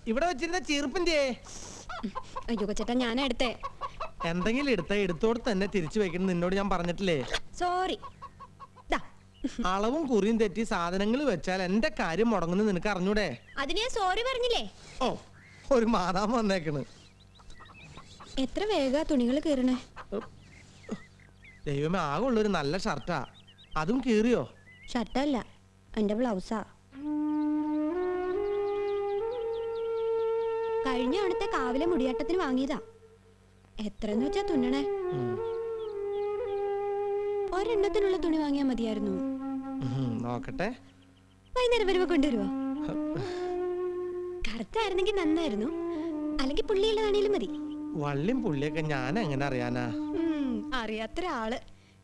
ഇവിടെ വെച്ചിരുന്ന ചീർപ്പിന്റെ അയ്യോ കൊച്ചേട്ടാ ഞാനാ എടുത്തേ. എന്തെങ്കിലും എടുത്തോട് തന്നെ തിരിച്ചു വെക്കണം നിന്നോട് ഞാൻ പറഞ്ഞിട്ടില്ലേ? സോറി. അളവും കുറിയും തെറ്റി സാധനങ്ങൾ വെച്ചാൽ എന്റെ കാര്യം മുടങ്ങുന്നു നിനക്ക് അറിഞ്ഞൂടെ? അതിന് ഞാൻ സോറി പറഞ്ഞില്ലേ? ഓ ഒരു മാതാമ വന്നേക്കണ്. എത്ര വേഗ തുണികൾ കീറണേ. ദൈവമേ, ആകുള്ളൊരു നല്ല ഷർട്ടാ, അതും കീറിയോ? ഷർട്ടല്ല, എന്റെ ബ്ലൗസാ. കഴിഞ്ഞ അവിടുത്തെ കാവിലെ മുടിയാട്ടത്തിന് വാങ്ങിയതാ. എത്രന്ന് വെച്ചാ തുന്നണേ? ഒരെണ്ണത്തിനുള്ള തുണി വാങ്ങിയാ മതിയായിരുന്നു. നോക്കട്ടെ. വൈകുന്നേരം വരുമ്പോ കൊണ്ടുവരുവോ? കറുത്തായിരുന്നെങ്കിൽ നന്നായിരുന്നു, അല്ലെങ്കിൽ പുള്ളിയുള്ളതാണേലും മതി. വള്ളിയും പുള്ളിയൊക്കെ ഞാൻ എങ്ങനെ അറിയാനാ? അറിയാത്തൊരാള്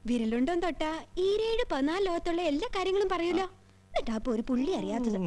വിരലുണ്ടോ തൊട്ടാ 17-14 ലോകത്തുള്ള എല്ലാ കാര്യങ്ങളും പറയൂലോ. എന്നിട്ടാ ഒരു പുള്ളി അറിയാത്തത്.